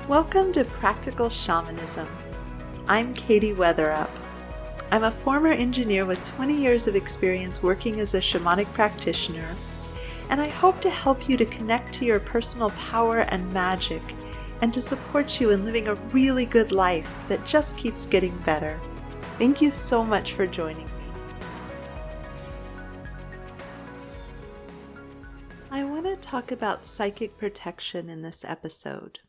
Welcome to Practical Shamanism. I'm Katie Weatherup. I'm a former engineer with 20 years of experience working as a shamanic practitioner, and I hope to help you to connect to your personal power and magic and to support you in living a really good life that just keeps getting better. Thank you so much for joining me. I want to talk about psychic protection in this episode.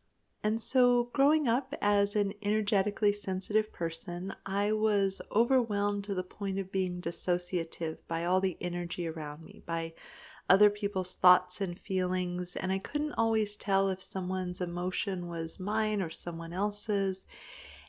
And so growing up as an energetically sensitive person, I was overwhelmed to the point of being dissociative by all the energy around me, by other people's thoughts and feelings, and I couldn't always tell if someone's emotion was mine or someone else's.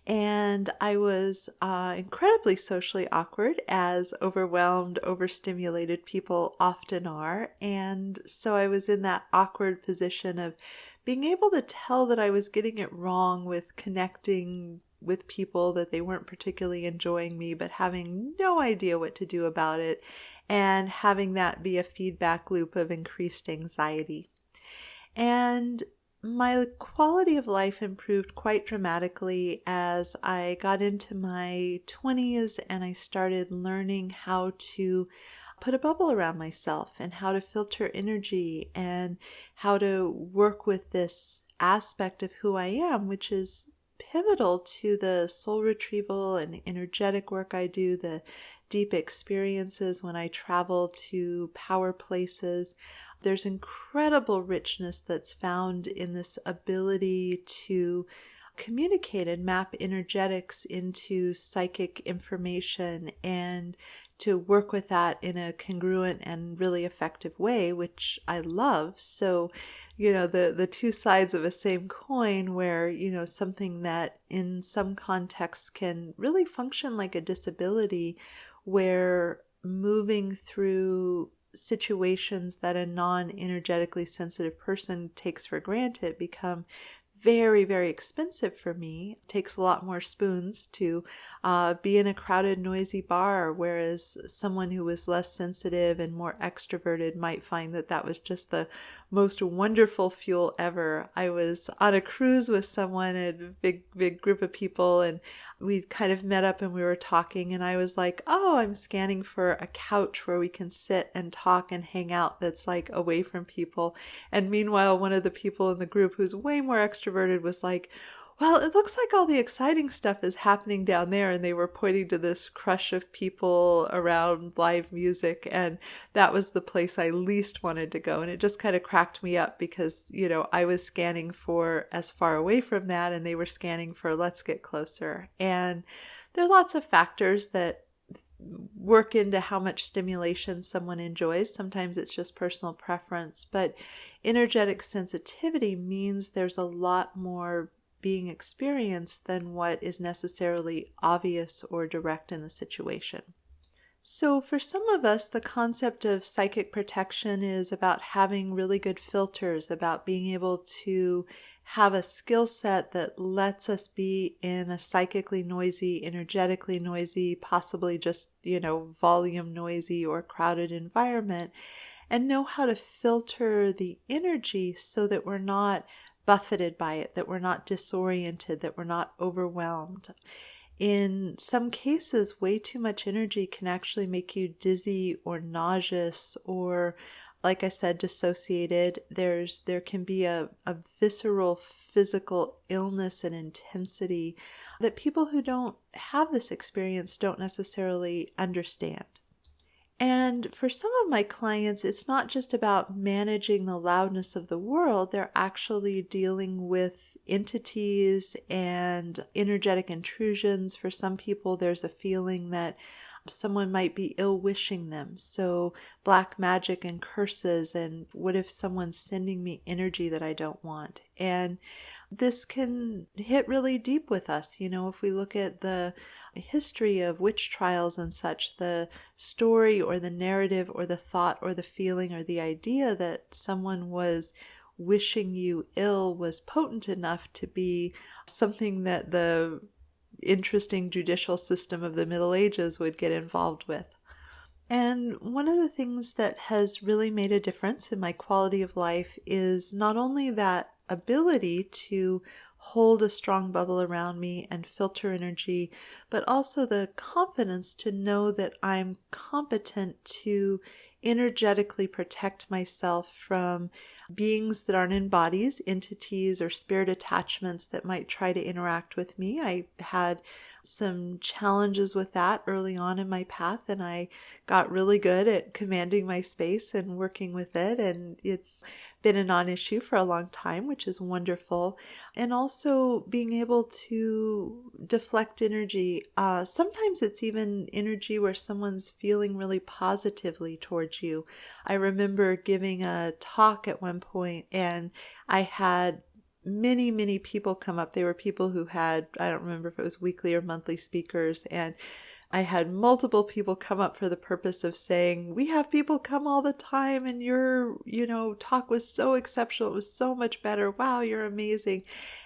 And I was incredibly socially awkward, as overwhelmed, overstimulated people often are. And so I was in that awkward position of being able to tell that I was getting it wrong with connecting with people, that they weren't particularly enjoying me, but having no idea what to do about it, and having that be a feedback loop of increased anxiety. And my quality of life improved quite dramatically as I got into my 20s and I started learning how to put a bubble around myself and how to filter energy and how to work with this aspect of who I am, which is pivotal to the soul retrieval and energetic work I do, the deep experiences when I travel to power places. There's incredible richness that's found in this ability to communicate and map energetics into psychic information and to work with that in a congruent and really effective way, which I love. So, the two sides of a same coin where, something that in some contexts can really function like a disability, where moving through situations that a non-energetically sensitive person takes for granted become very, very expensive for me. It takes a lot more spoons to be in a crowded, noisy bar, whereas someone who was less sensitive and more extroverted might find that that was just the most wonderful fuel ever. I was on a cruise with someone, a big group of people, and we kind of met up and we were talking, and I was like, oh, I'm scanning for a couch where we can sit and talk and hang out that's like away from people. And meanwhile, one of the people in the group who's way more extroverted was like, well, it looks like all the exciting stuff is happening down there. And they were pointing to this crush of people around live music. And that was the place I least wanted to go. And it just kind of cracked me up because, I was scanning for as far away from that and they were scanning for let's get closer. And there are lots of factors that work into how much stimulation someone enjoys. Sometimes it's just personal preference, but energetic sensitivity means there's a lot more being experienced than what is necessarily obvious or direct in the situation. So for some of us, the concept of psychic protection is about having really good filters, about being able to have a skill set that lets us be in a psychically noisy, energetically noisy, possibly just, volume noisy or crowded environment, and know how to filter the energy so that we're not buffeted by it, that we're not disoriented, that we're not overwhelmed. In some cases, way too much energy can actually make you dizzy or nauseous or, like I said, dissociated. There can be a visceral physical illness and intensity that people who don't have this experience don't necessarily understand. And for some of my clients, it's not just about managing the loudness of the world. They're actually dealing with entities and energetic intrusions. For some people, there's a feeling that someone might be ill-wishing them. So black magic and curses, and what if someone's sending me energy that I don't want? And this can hit really deep with us. If we look at the history of witch trials and such, the story or the narrative or the thought or the feeling or the idea that someone was wishing you ill was potent enough to be something that the interesting judicial system of the Middle Ages would get involved with. And one of the things that has really made a difference in my quality of life is not only that ability to hold a strong bubble around me and filter energy, but also the confidence to know that I'm competent to energetically protect myself from beings that aren't in bodies, entities or spirit attachments that might try to interact with me. I had some challenges with that early on in my path, and I got really good at commanding my space and working with it, and it's been a non-issue for a long time, which is wonderful. And also being able to deflect energy. Sometimes it's even energy where someone's feeling really positively towards you. I remember giving a talk at one point, and I had many people come up. They were people who had, I don't remember if it was weekly or monthly speakers, and I had multiple people come up for the purpose of saying, we have people come all the time and your, talk was so exceptional. It was so much better. Wow, you're amazing.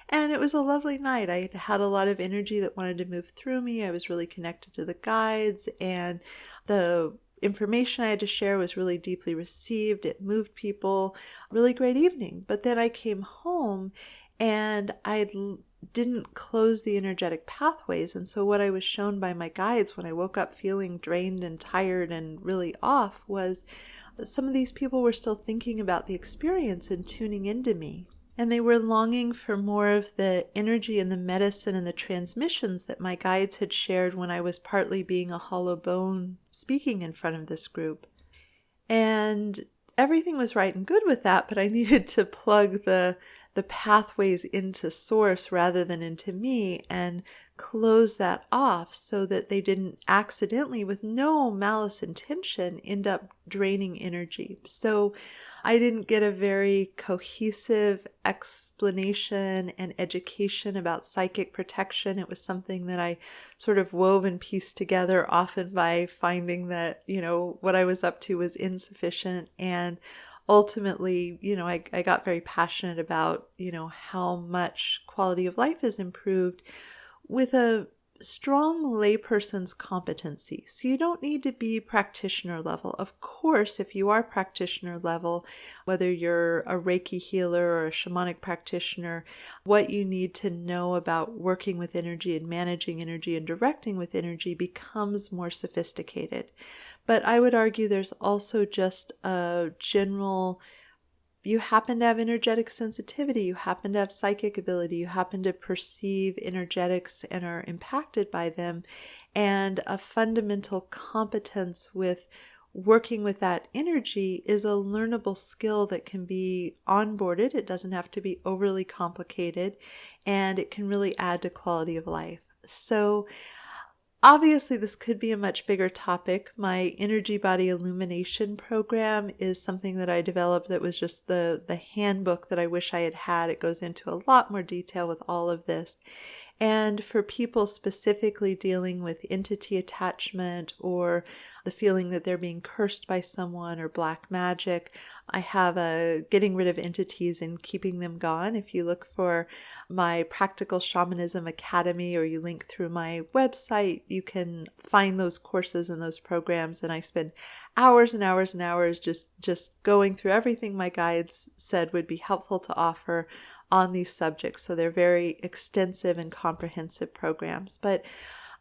And it was a lovely night. I had a lot of energy that wanted to move through me. I was really connected to the guides, and the information I had to share was really deeply received. It moved people. Really great evening. But then I came home and didn't close the energetic pathways. And so what I was shown by my guides when I woke up feeling drained and tired and really off was some of these people were still thinking about the experience and tuning into me. And they were longing for more of the energy and the medicine and the transmissions that my guides had shared when I was partly being a hollow bone speaking in front of this group. And everything was right and good with that, but I needed to plug the pathways into source rather than into me and close that off so that they didn't accidentally, with no malice intention, end up draining energy. So I didn't get a very cohesive explanation and education about psychic protection. It was something that I sort of wove and pieced together, often by finding that, what I was up to was insufficient. And ultimately, I got very passionate about, how much quality of life is improved with a strong layperson's competency. So you don't need to be practitioner level. Of course, if you are practitioner level, whether you're a Reiki healer or a shamanic practitioner, what you need to know about working with energy and managing energy and directing with energy becomes more sophisticated. But I would argue there's also just a general, you happen to have energetic sensitivity, you happen to have psychic ability, you happen to perceive energetics and are impacted by them, and a fundamental competence with working with that energy is a learnable skill that can be onboarded. It doesn't have to be overly complicated, and it can really add to quality of life. So obviously, this could be a much bigger topic. My energy body illumination program is something that I developed that was just the handbook that I wish I had had. It goes into a lot more detail with all of this. And for people specifically dealing with entity attachment or the feeling that they're being cursed by someone or black magic, I have a getting rid of entities and keeping them gone. If you look for my Practical Shamanism Academy or you link through my website, you can find those courses and those programs. And I spend hours and hours and hours just going through everything my guides said would be helpful to offer on these subjects. So they're very extensive and comprehensive programs. But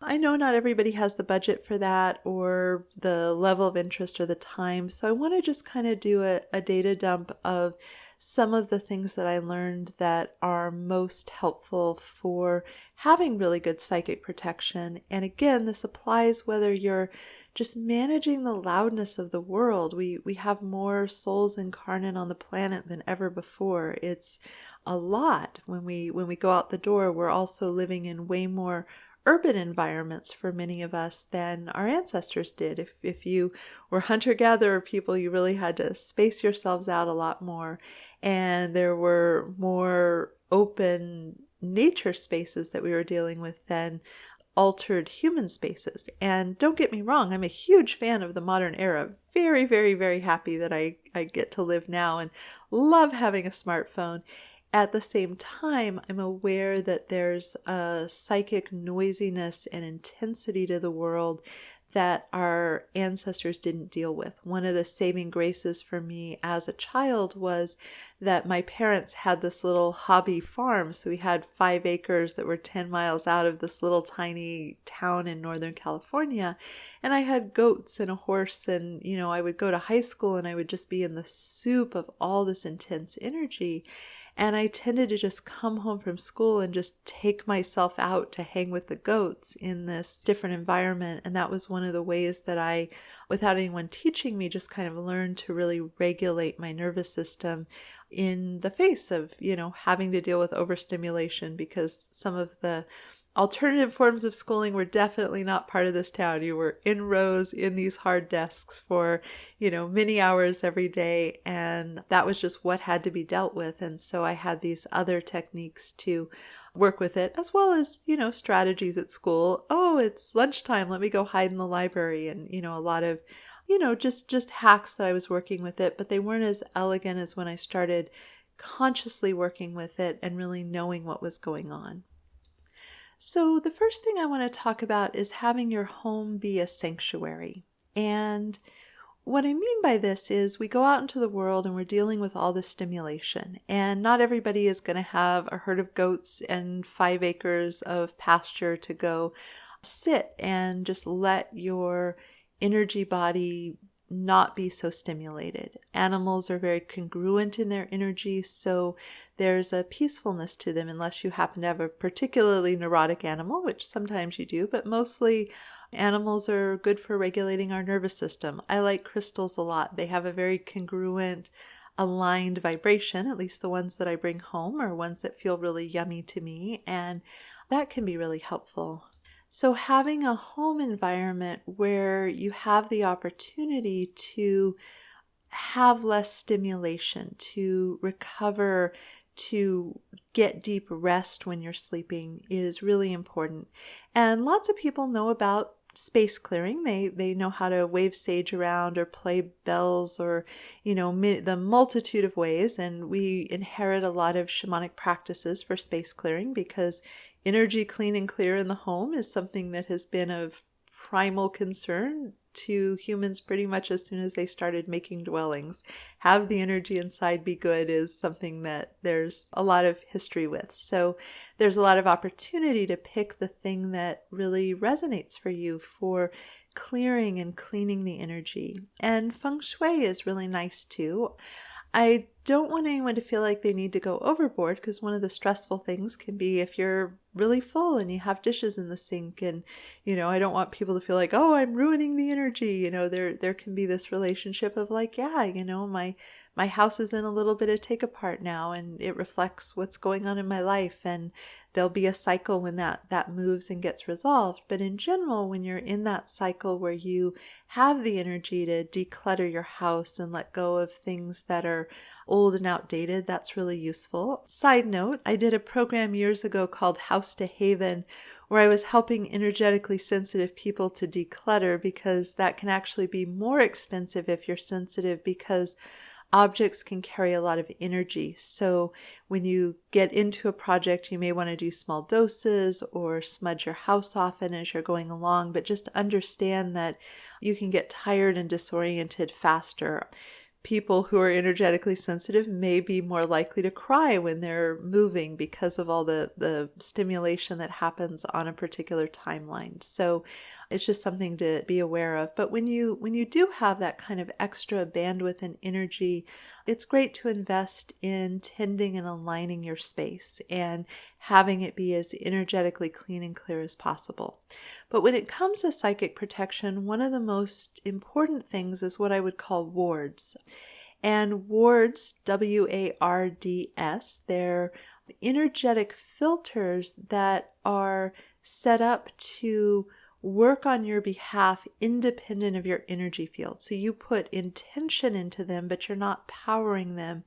I know not everybody has the budget for that or the level of interest or the time. So I want to just kind of do a data dump of some of the things that I learned that are most helpful for having really good psychic protection. And again, this applies whether you're just managing the loudness of the world. We have more souls incarnate on the planet than ever before. It's a lot. When we go out the door, we're also living in way more urban environments for many of us than our ancestors did. If you were hunter-gatherer people, you really had to space yourselves out a lot more. And there were more open nature spaces that we were dealing with than altered human spaces. And don't get me wrong, I'm a huge fan of the modern era. Very, very, very happy that I get to live now and love having a smartphone. At the same time, I'm aware that there's a psychic noisiness and intensity to the world that our ancestors didn't deal with. One of the saving graces for me as a child was that my parents had this little hobby farm. So we had 5 acres that were 10 miles out of this little tiny town in Northern California. And I had goats and a horse, and, I would go to high school and I would just be in the soup of all this intense energy. And I tended to just come home from school and just take myself out to hang with the goats in this different environment. And that was one of the ways that I, without anyone teaching me, just kind of learned to really regulate my nervous system in the face of, having to deal with overstimulation, because some of the alternative forms of schooling were definitely not part of this town. You were in rows in these hard desks for, many hours every day. And that was just what had to be dealt with. And so I had these other techniques to work with it, as well as, strategies at school. Oh, it's lunchtime. Let me go hide in the library. And, a lot of, just hacks that I was working with it, but they weren't as elegant as when I started consciously working with it and really knowing what was going on. So the first thing I want to talk about is having your home be a sanctuary. And what I mean by this is we go out into the world and we're dealing with all this stimulation. And not everybody is going to have a herd of goats and 5 acres of pasture to go sit and just let your energy body not be so stimulated. Animals are very congruent in their energy, so there's a peacefulness to them, unless you happen to have a particularly neurotic animal, which sometimes you do, but mostly animals are good for regulating our nervous system. I like crystals a lot. They have a very congruent, aligned vibration. At least the ones that I bring home are ones that feel really yummy to me, and that can be really helpful. So having a home environment where you have the opportunity to have less stimulation, to recover, to get deep rest when you're sleeping is really important. And lots of people know about space clearing. They know how to wave sage around or play bells or, the multitude of ways. And we inherit a lot of shamanic practices for space clearing, because energy clean and clear in the home is something that has been of primal concern to humans pretty much as soon as they started making dwellings. Have the energy inside be good is something that there's a lot of history with. So there's a lot of opportunity to pick the thing that really resonates for you for clearing and cleaning the energy. And feng shui is really nice too. I don't want anyone to feel like they need to go overboard, because one of the stressful things can be if you're really full and you have dishes in the sink, and I don't want people to feel like, oh, I'm ruining the energy. There can be this relationship of like, yeah, my house is in a little bit of take apart now, and it reflects what's going on in my life, and there'll be a cycle when that moves and gets resolved. But in general, when you're in that cycle where you have the energy to declutter your house and let go of things that are old and outdated, that's really useful. Side note, I did a program years ago called House to Haven, where I was helping energetically sensitive people to declutter, because that can actually be more expensive if you're sensitive, because objects can carry a lot of energy. So when you get into a project, you may want to do small doses or smudge your house often as you're going along, but just understand that you can get tired and disoriented faster. People who are energetically sensitive may be more likely to cry when they're moving because of all the stimulation that happens on a particular timeline. So it's just something to be aware of. But when you do have that kind of extra bandwidth and energy, it's great to invest in tending and aligning your space and having it be as energetically clean and clear as possible. But when it comes to psychic protection, one of the most important things is what I would call wards. And wards, WARDS, they're energetic filters that are set up to work on your behalf independent of your energy field. So you put intention into them, but you're not powering them.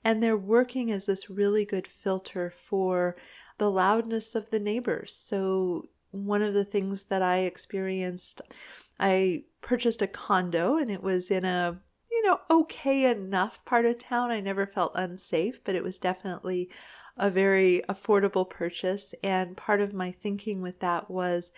And they're working as this really good filter for the loudness of the neighbors. So one of the things that I experienced, I purchased a condo, and it was in a okay enough part of town. I never felt unsafe, but it was definitely a very affordable purchase. And part of my thinking with that was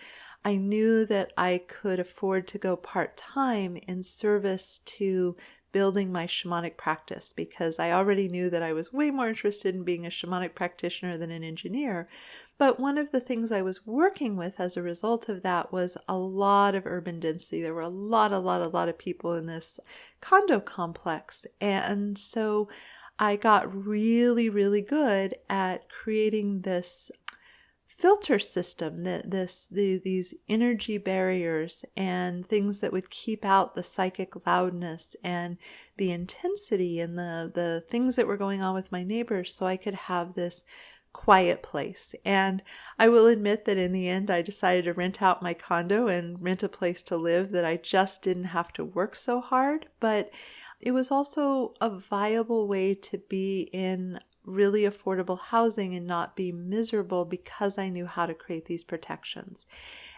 I knew that I could afford to go part-time in service to building my shamanic practice, because I already knew that I was way more interested in being a shamanic practitioner than an engineer. But one of the things I was working with as a result of that was a lot of urban density. There were a lot of people in this condo complex. And so I got really good at creating this filter system, these energy barriers and things that would keep out the psychic loudness and the intensity and the things that were going on with my neighbors, so I could have this quiet place. And I will admit that in the end, I decided to rent out my condo and rent a place to live that I just didn't have to work so hard. But it was also a viable way to be in really affordable housing and not be miserable, because I knew how to create these protections.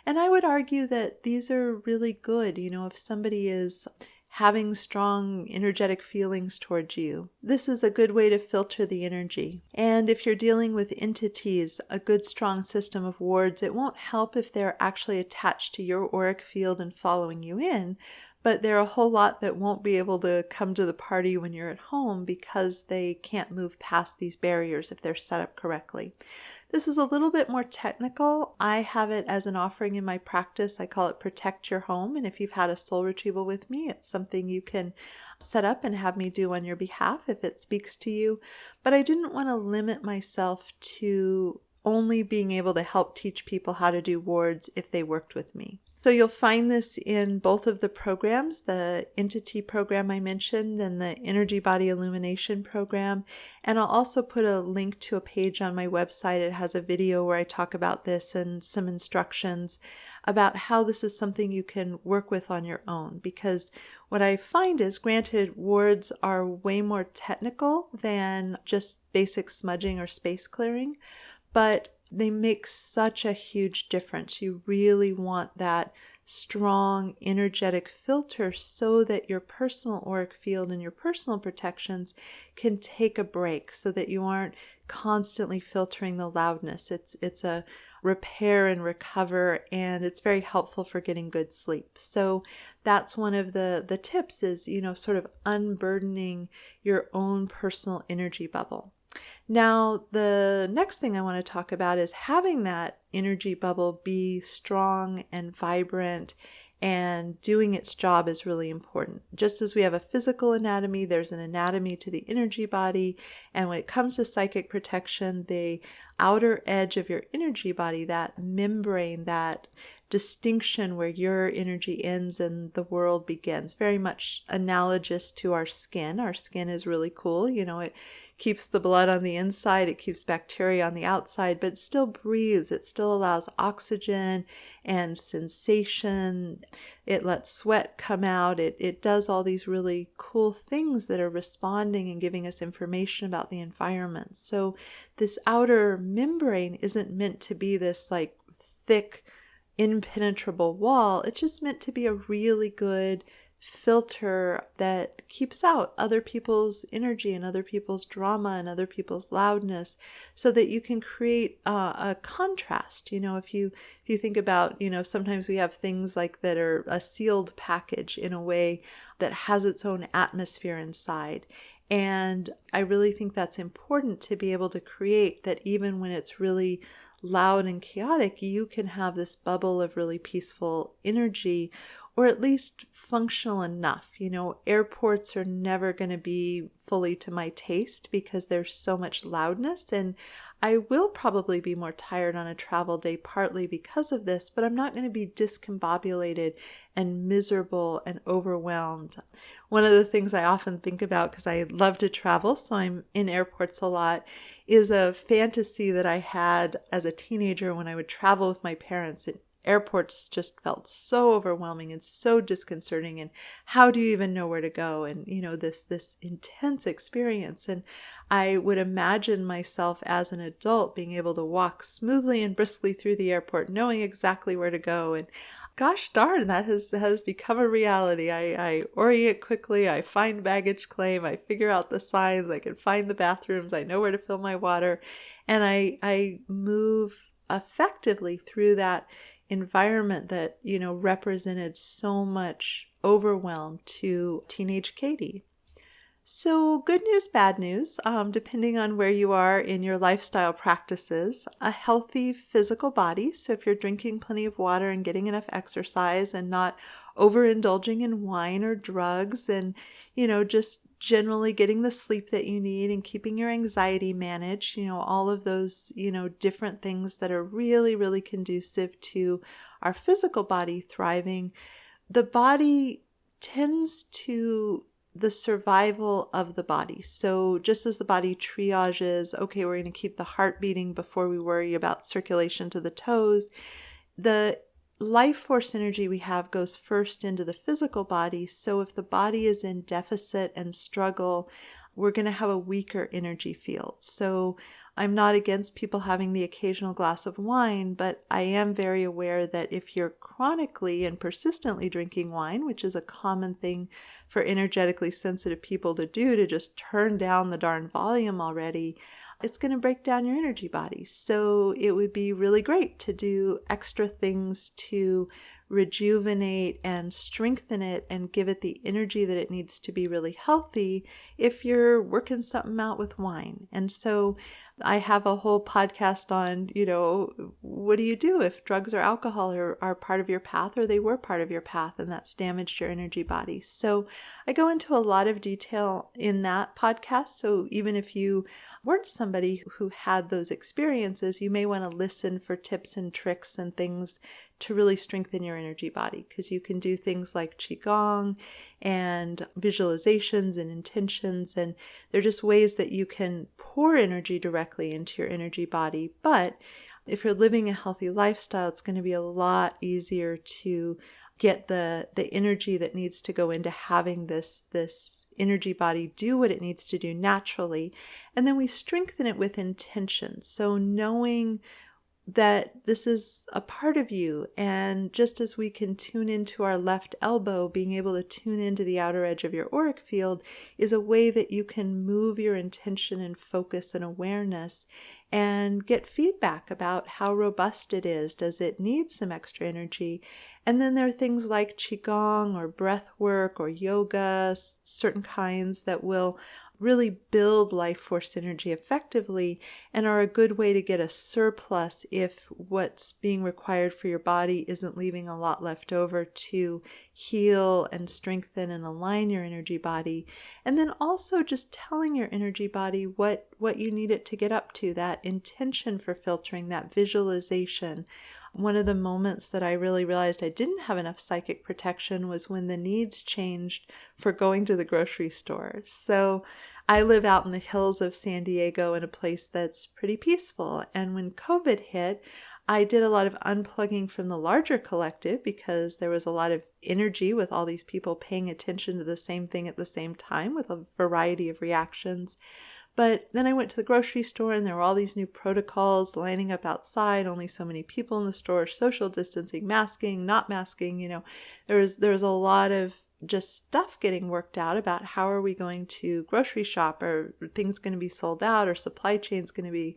And I would argue that these are really good. If somebody is having strong energetic feelings towards you, this is a good way to filter the energy. And if you're dealing with entities, a good strong system of wards, it won't help if they're actually attached to your auric field and following you in, but there are a whole lot that won't be able to come to the party when you're at home because they can't move past these barriers if they're set up correctly. This is a little bit more technical. I have it as an offering in my practice. I call it Protect Your Home. And if you've had a soul retrieval with me, it's something you can set up and have me do on your behalf if it speaks to you. But I didn't want to limit myself to only being able to help teach people how to do wards if they worked with me. So you'll find this in both of the programs, the entity program I mentioned and the energy body illumination program. And I'll also put a link to a page on my website. It has a video where I talk about this and some instructions about how this is something you can work with on your own. Because what I find is, granted, wards are way more technical than just basic smudging or space clearing, but they make such a huge difference. You really want that strong energetic filter so that your personal auric field and your personal protections can take a break, so that you aren't constantly filtering the loudness. It's a repair and recover, and it's very helpful for getting good sleep. So that's one of the tips is, sort of unburdening your own personal energy bubble. Now, the next thing I want to talk about is having that energy bubble be strong and vibrant and doing its job is really important. Just as we have a physical anatomy, there's an anatomy to the energy body. And when it comes to psychic protection, the outer edge of your energy body, that membrane, that distinction where your energy ends and the world begins, very much analogous to our skin. Our skin is really cool. It keeps the blood on the inside, it keeps bacteria on the outside, but it still breathes. It still allows oxygen and sensation. It lets sweat come out. It does all these really cool things that are responding and giving us information about the environment. So this outer membrane isn't meant to be this like thick, impenetrable wall. It's just meant to be a really good filter that keeps out other people's energy and other people's drama and other people's loudness, so that you can create a contrast. If you think about, sometimes we have things like that are a sealed package in a way that has its own atmosphere inside. And I really think that's important to be able to create that. Even when it's really loud and chaotic, you can have this bubble of really peaceful energy, or at least functional enough. Airports are never going to be fully to my taste because there's so much loudness, and I will probably be more tired on a travel day partly because of this, but I'm not going to be discombobulated and miserable and overwhelmed. One of the things I often think about, because I love to travel, so I'm in airports a lot, is a fantasy that I had as a teenager when I would travel with my parents. Airports just felt so overwhelming and so disconcerting, and how do you even know where to go? And this intense experience. And I would imagine myself as an adult being able to walk smoothly and briskly through the airport, knowing exactly where to go. And gosh darn, that has become a reality. I orient quickly, I find baggage claim, I figure out the signs, I can find the bathrooms, I know where to fill my water, and I move effectively through that environment that, represented so much overwhelm to teenage Katie. So, good news, bad news, depending on where you are in your lifestyle practices, a healthy physical body. So, if you're drinking plenty of water and getting enough exercise and not overindulging in wine or drugs, and, just generally getting the sleep that you need and keeping your anxiety managed, all of those, different things that are really, really conducive to our physical body thriving. The body tends to the survival of the body. So just as the body triages, okay, we're going to keep the heart beating before we worry about circulation to the toes, the life force energy we have goes first into the physical body. So if the body is in deficit and struggle, we're going to have a weaker energy field. So I'm not against people having the occasional glass of wine, but I am very aware that if you're chronically and persistently drinking wine, which is a common thing for energetically sensitive people to do, to just turn down the darn volume already, it's going to break down your energy body. So it would be really great to do extra things to rejuvenate and strengthen it and give it the energy that it needs to be really healthy if you're working something out with wine. And so I have a whole podcast on, what do you do if drugs or alcohol are part of your path, or they were part of your path, and that's damaged your energy body. So I go into a lot of detail in that podcast. So even if you weren't somebody who had those experiences, you may want to listen for tips and tricks and things to really strengthen your energy body, because you can do things like qigong and visualizations and intentions, and they're just ways that you can pour energy directly into your energy body. But if you're living a healthy lifestyle, it's going to be a lot easier to get the energy that needs to go into having this energy body do what it needs to do naturally. And then we strengthen it with intention. So knowing that this is a part of you, and just as we can tune into our left elbow, being able to tune into the outer edge of your auric field is a way that you can move your intention and focus and awareness and get feedback about how robust it is. Does it need some extra energy? And then there are things like qigong or breath work or yoga, certain kinds that will really build life force energy effectively and are a good way to get a surplus if what's being required for your body isn't leaving a lot left over to heal and strengthen and align your energy body. And then also just telling your energy body what you need it to get up to, that intention for filtering, that visualization. One of the moments that I really realized I didn't have enough psychic protection was when the needs changed for going to the grocery store. So I live out in the hills of San Diego in a place that's pretty peaceful. And when COVID hit, I did a lot of unplugging from the larger collective because there was a lot of energy with all these people paying attention to the same thing at the same time with a variety of reactions. But then I went to the grocery store and there were all these new protocols lining up outside, only so many people in the store, social distancing, masking, not masking, there was a lot of just stuff getting worked out about how are we going to grocery shop, or things going to be sold out, or supply chains going to be,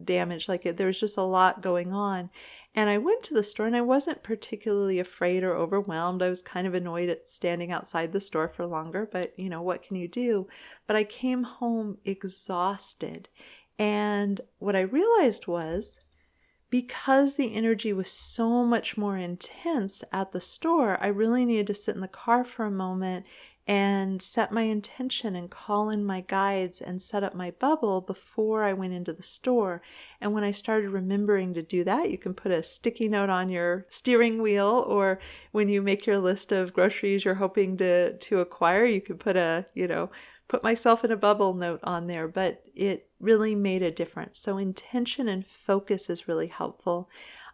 damaged. There was just a lot going on. And I went to the store and I wasn't particularly afraid or overwhelmed. I was kind of annoyed at standing outside the store for longer, but what can you do? But I came home exhausted. And what I realized was, because the energy was so much more intense at the store, I really needed to sit in the car for a moment and set my intention and call in my guides and set up my bubble before I went into the store. And when I started remembering to do that, you can put a sticky note on your steering wheel, or when you make your list of groceries you're hoping to acquire, you can put put myself in a bubble note on there. But it really made a difference. So intention and focus is really helpful.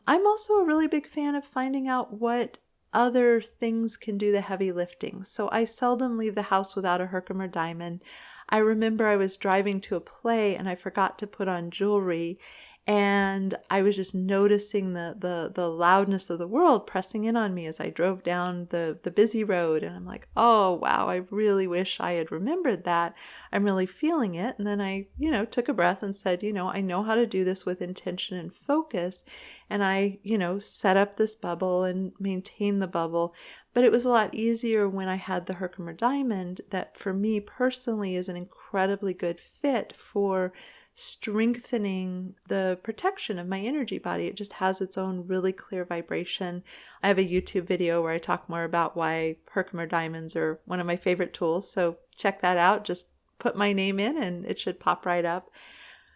I'm also a really big fan of finding out what other things can do the heavy lifting. So I seldom leave the house without a Herkimer diamond. I remember I was driving to a play and I forgot to put on jewelry, And I was just noticing the loudness of the world pressing in on me as I drove down the busy road. And I'm like, oh, wow, I really wish I had remembered that. I'm really feeling it. And then I, took a breath and said, I know how to do this with intention and focus. And I, set up this bubble and maintain the bubble. But it was a lot easier when I had the Herkimer diamond that for me personally is an incredibly good fit for strengthening the protection of my energy body. It just has its own really clear vibration. I have a YouTube video where I talk more about why Herkimer diamonds are one of my favorite tools. So check that out. Just put my name in and it should pop right up.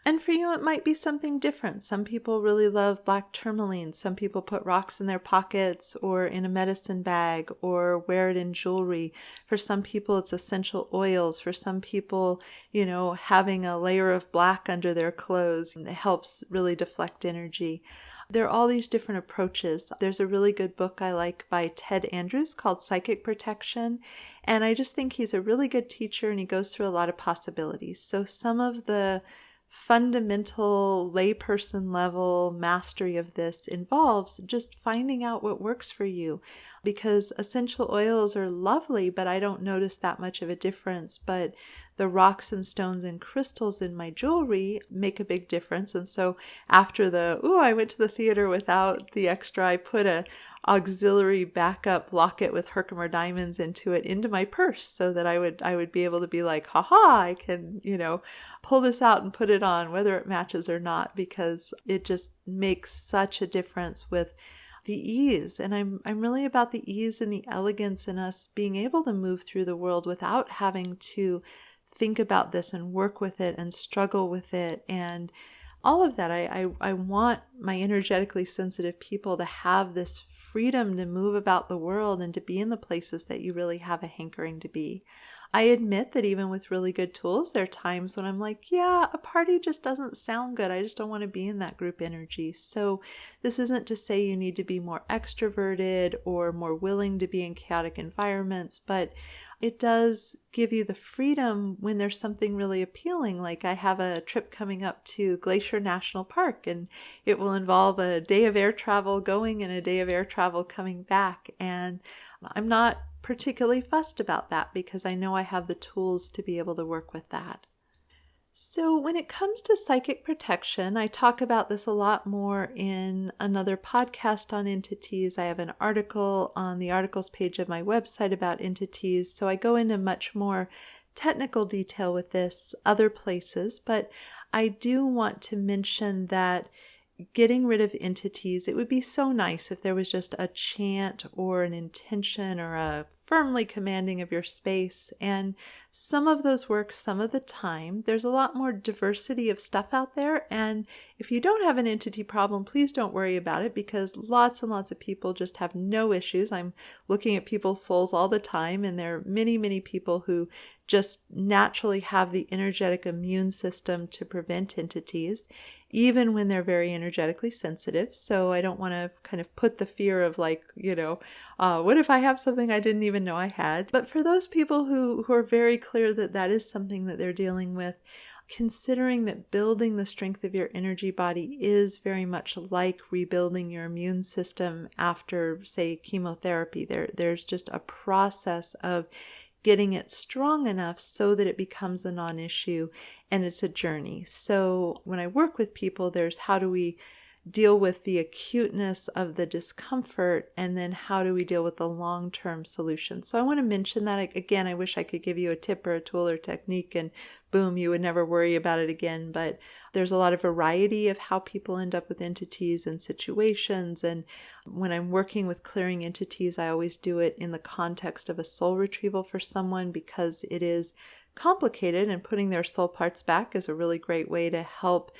And for you, it might be something different. Some people really love black tourmaline. Some people put rocks in their pockets or in a medicine bag or wear it in jewelry. For some people, it's essential oils. For some people, having a layer of black under their clothes helps really deflect energy. There are all these different approaches. There's a really good book I like by Ted Andrews called Psychic Protection. And I just think he's a really good teacher and he goes through a lot of possibilities. So some of the fundamental layperson level mastery of this involves just finding out what works for you, because essential oils are lovely, but I don't notice that much of a difference. But the rocks and stones and crystals in my jewelry make a big difference. And so after I went to the theater without the extra, I put a auxiliary backup locket with Herkimer diamonds into my purse so that I would be able to be like, haha, I can, pull this out and put it on whether it matches or not, because it just makes such a difference with the ease. And I'm really about the ease and the elegance in us being able to move through the world without having to think about this and work with it and struggle with it and all of that. I want my energetically sensitive people to have this freedom to move about the world and to be in the places that you really have a hankering to be. I admit that even with really good tools, there are times when I'm like, yeah, a party just doesn't sound good. I just don't want to be in that group energy. So this isn't to say you need to be more extroverted or more willing to be in chaotic environments, but it does give you the freedom when there's something really appealing. Like I have a trip coming up to Glacier National Park, and it will involve a day of air travel going and a day of air travel coming back. And I'm not particularly fussed about that because I know I have the tools to be able to work with that. So when it comes to psychic protection, I talk about this a lot more in another podcast on entities. I have an article on the articles page of my website about entities. So I go into much more technical detail with this other places, but I do want to mention that getting rid of entities, it would be so nice if there was just a chant or an intention or a firmly commanding of your space. And some of those work some of the time. There's a lot more diversity of stuff out there. And if you don't have an entity problem, please don't worry about it, because lots and lots of people just have no issues. I'm looking at people's souls all the time, and there are many, many people who just naturally have the energetic immune system to prevent entities, even when they're very energetically sensitive. So I don't want to kind of put the fear of like, what if I have something I didn't even know I had? But for those people who are very clear that that is something that they're dealing with, considering that building the strength of your energy body is very much like rebuilding your immune system after, say, chemotherapy. There's just a process of getting it strong enough so that it becomes a non-issue, and it's a journey. So when I work with people, there's how do we deal with the acuteness of the discomfort, and then how do we deal with the long-term solution. So I want to mention that again. I wish I could give you a tip or a tool or technique and boom, you would never worry about it again. But there's a lot of variety of how people end up with entities and situations. And when I'm working with clearing entities, I always do it in the context of a soul retrieval for someone, because it is complicated, and putting their soul parts back is a really great way to help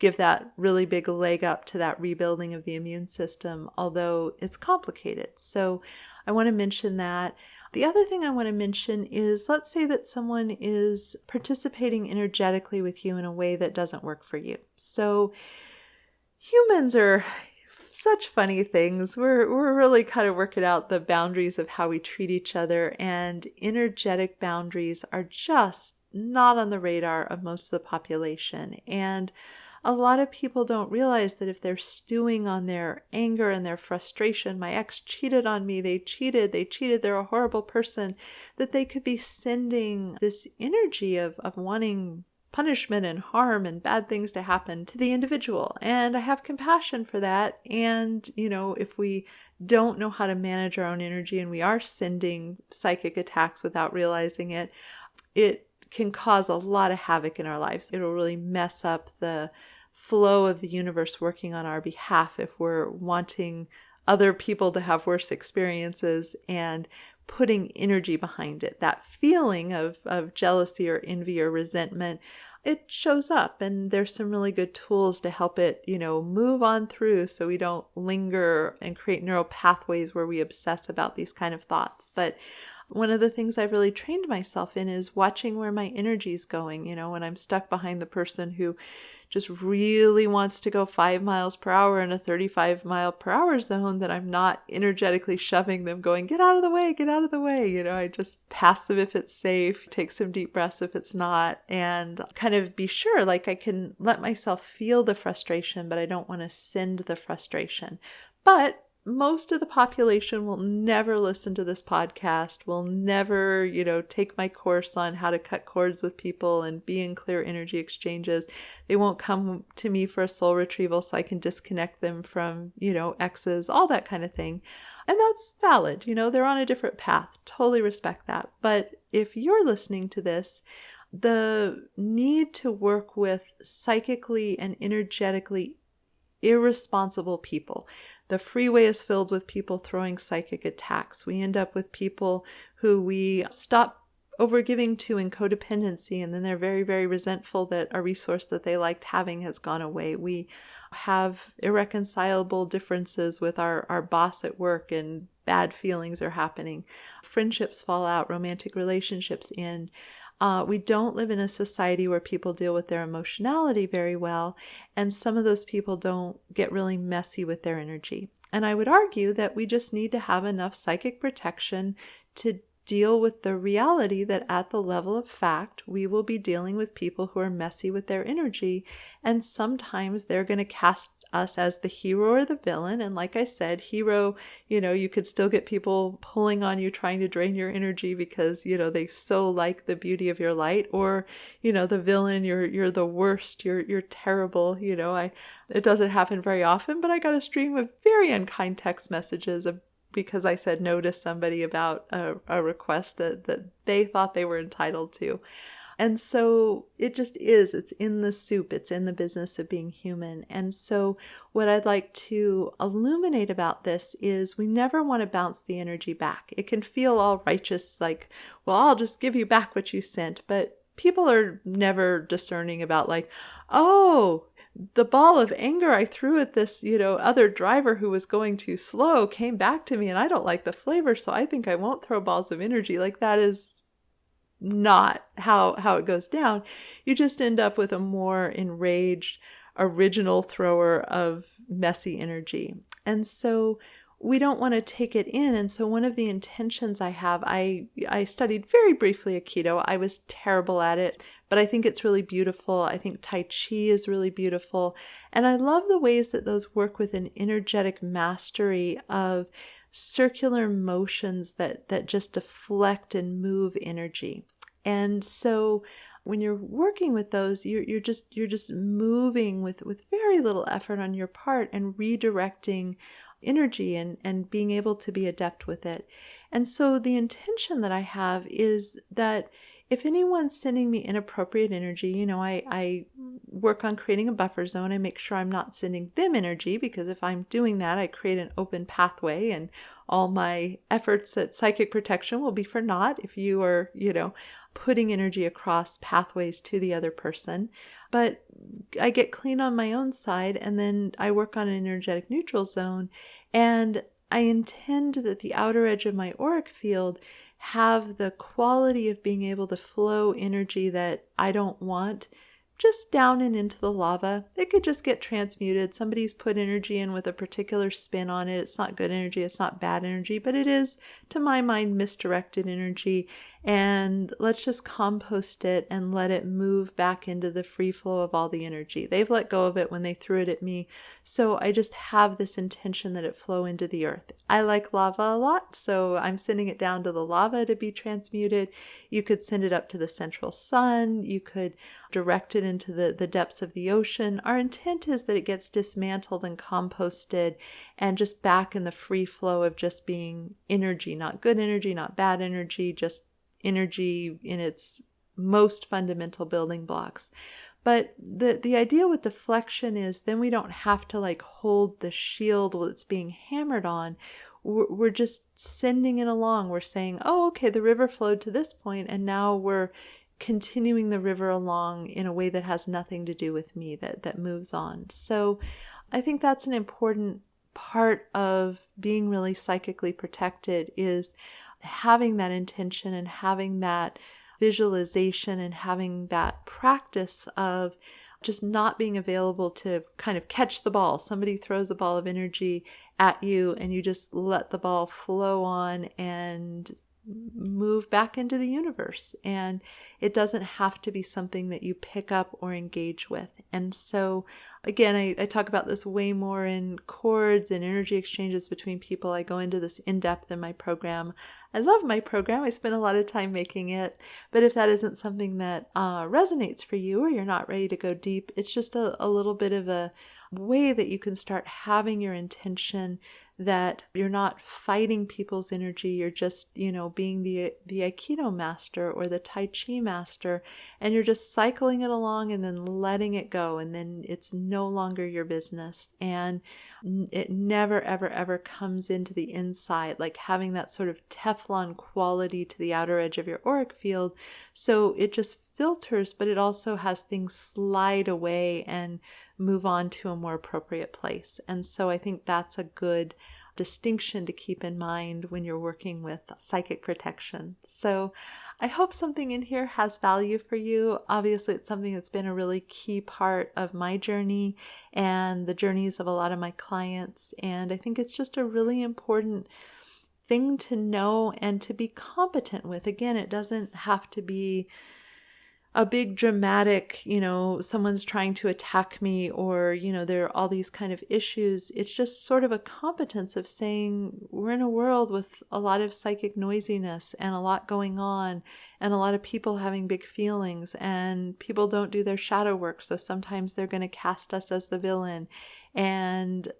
give that really big leg up to that rebuilding of the immune system, although it's complicated. So I want to mention that. The other thing I want to mention is, let's say that someone is participating energetically with you in a way that doesn't work for you. So humans are such funny things. We're really kind of working out the boundaries of how we treat each other, and energetic boundaries are just not on the radar of most of the population. And a lot of people don't realize that if they're stewing on their anger and their frustration, my ex cheated on me, they cheated, they're a horrible person, that they could be sending this energy of wanting punishment and harm and bad things to happen to the individual. And I have compassion for that. And, if we don't know how to manage our own energy and we are sending psychic attacks without realizing it, it can cause a lot of havoc in our lives. It'll really mess up the flow of the universe working on our behalf if we're wanting other people to have worse experiences and putting energy behind it. That feeling of jealousy or envy or resentment, it shows up, and there's some really good tools to help it, move on through so we don't linger and create neural pathways where we obsess about these kind of thoughts. But one of the things I've really trained myself in is watching where my energy is going. When I'm stuck behind the person who just really wants to go 5 miles per hour in a 35 mile per hour zone, that I'm not energetically shoving them going, get out of the way, get out of the way. I just pass them if it's safe, take some deep breaths if it's not, and kind of be sure, like I can let myself feel the frustration, but I don't want to send the frustration. But most of the population will never listen to this podcast, will never, take my course on how to cut cords with people and be in clear energy exchanges. They won't come to me for a soul retrieval so I can disconnect them from, exes, all that kind of thing. And that's valid. They're on a different path. Totally respect that. But if you're listening to this, the need to work with psychically and energetically irresponsible people. The freeway is filled with people throwing psychic attacks. We end up with people who we stop overgiving to in codependency, and then they're very, very resentful that a resource that they liked having has gone away. We have irreconcilable differences with our boss at work, and bad feelings are happening. Friendships fall out, romantic relationships end. We don't live in a society where people deal with their emotionality very well, and some of those people don't get really messy with their energy. And I would argue that we just need to have enough psychic protection to deal with the reality that at the level of fact, we will be dealing with people who are messy with their energy, and sometimes they're going to cast us as the hero or the villain. And like I said, hero, you could still get people pulling on you, trying to drain your energy because, they so like the beauty of your light. Or, the villain, you're the worst, you're terrible. It doesn't happen very often, but I got a stream of very unkind text messages because I said no to somebody about a request that they thought they were entitled to. And so it just is, it's in the soup, it's in the business of being human. And so what I'd like to illuminate about this is we never want to bounce the energy back. It can feel all righteous, like, well, I'll just give you back what you sent. But people are never discerning about like, oh, the ball of anger I threw at this, other driver who was going too slow came back to me and I don't like the flavor, so I think I won't throw balls of energy. Like, that is not how it goes down. You just end up with a more enraged, original thrower of messy energy. And so we don't want to take it in. And so one of the intentions I have, I studied very briefly Aikido. I was terrible at it, but I think it's really beautiful. I think Tai Chi is really beautiful. And I love the ways that those work with an energetic mastery of circular motions that just deflect and move energy. And so when you're working with those, you're just moving with very little effort on your part and redirecting energy and being able to be adept with it. And so the intention that I have is that if anyone's sending me inappropriate energy, I work on creating a buffer zone. I make sure I'm not sending them energy, because if I'm doing that, I create an open pathway and all my efforts at psychic protection will be for naught if you are, putting energy across pathways to the other person. But I get clean on my own side, and then I work on an energetic neutral zone, and I intend that the outer edge of my auric field have the quality of being able to flow energy that I don't want just down and into the lava. It could just get transmuted. Somebody's put energy in with a particular spin on it. It's not good energy, it's not bad energy, but it is, to my mind, misdirected energy. And let's just compost it and let it move back into the free flow of all the energy. They've let go of it when they threw it at me. So I just have this intention that it flow into the earth. I like lava a lot, so I'm sending it down to the lava to be transmuted. You could send it up to the central sun. You could direct it into the depths of the ocean. Our intent is that it gets dismantled and composted and just back in the free flow of just being energy, not good energy, not bad energy, just energy in its most fundamental building blocks. But the idea with deflection is then we don't have to like hold the shield while it's being hammered on. We're just sending it along. We're saying, oh, okay, the river flowed to this point, and now we're continuing the river along in a way that has nothing to do with me, that moves on. So I think that's an important part of being really psychically protected, is having that intention and having that visualization and having that practice of just not being available to kind of catch the ball. Somebody throws a ball of energy at you and you just let the ball flow on and move back into the universe. And it doesn't have to be something that you pick up or engage with. And so again, I talk about this way more in chords and energy exchanges between people. I go into this in depth in my program. I love my program. I spend a lot of time making it. But if that isn't something that resonates for you, or you're not ready to go deep, it's just a little bit of a way that you can start having your intention that you're not fighting people's energy. You're just, being the Aikido master or the Tai Chi master, and you're just cycling it along and then letting it go. And then it's no longer your business. And it never, ever, ever comes into the inside, like having that sort of Teflon quality to the outer edge of your auric field. So it just filters, but it also has things slide away and move on to a more appropriate place. And so I think that's a good distinction to keep in mind when you're working with psychic protection. So I hope something in here has value for you. Obviously, it's something that's been a really key part of my journey and the journeys of a lot of my clients. And I think it's just a really important thing to know and to be competent with. Again, it doesn't have to be a big dramatic, someone's trying to attack me, or, there are all these kind of issues. It's just sort of a competence of saying we're in a world with a lot of psychic noisiness and a lot going on and a lot of people having big feelings, and people don't do their shadow work. So sometimes they're going to cast us as the villain, and,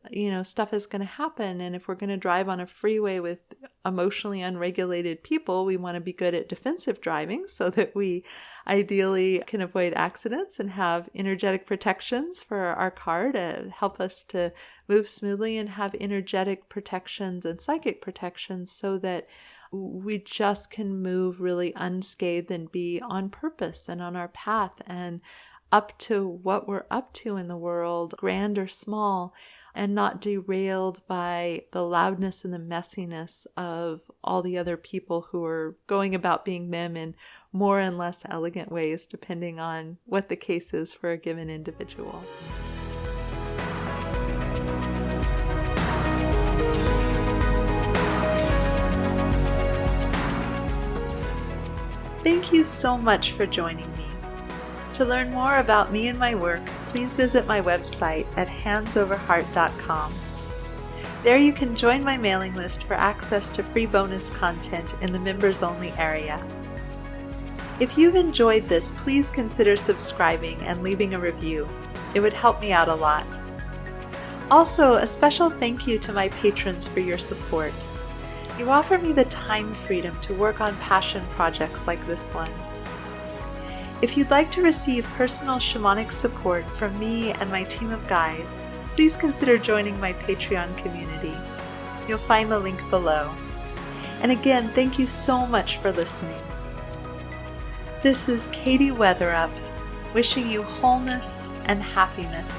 stuff is going to happen. And if we're going to drive on a freeway with emotionally unregulated people, we want to be good at defensive driving so that we ideally can avoid accidents and have energetic protections for our car to help us to move smoothly, and have energetic protections and psychic protections so that we just can move really unscathed and be on purpose and on our path and up to what we're up to in the world, grand or small, and not derailed by the loudness and the messiness of all the other people who are going about being them in more and less elegant ways, depending on what the case is for a given individual. Thank you so much for joining me. To learn more about me and my work, please visit my website at handsoverheart.com. There you can join my mailing list for access to free bonus content in the members-only area. If you've enjoyed this, please consider subscribing and leaving a review. It would help me out a lot. Also, a special thank you to my patrons for your support. You offer me the time freedom to work on passion projects like this one. If you'd like to receive personal shamanic support from me and my team of guides, please consider joining my Patreon community. You'll find the link below. And again, thank you so much for listening. This is Katie Weatherup, wishing you wholeness and happiness.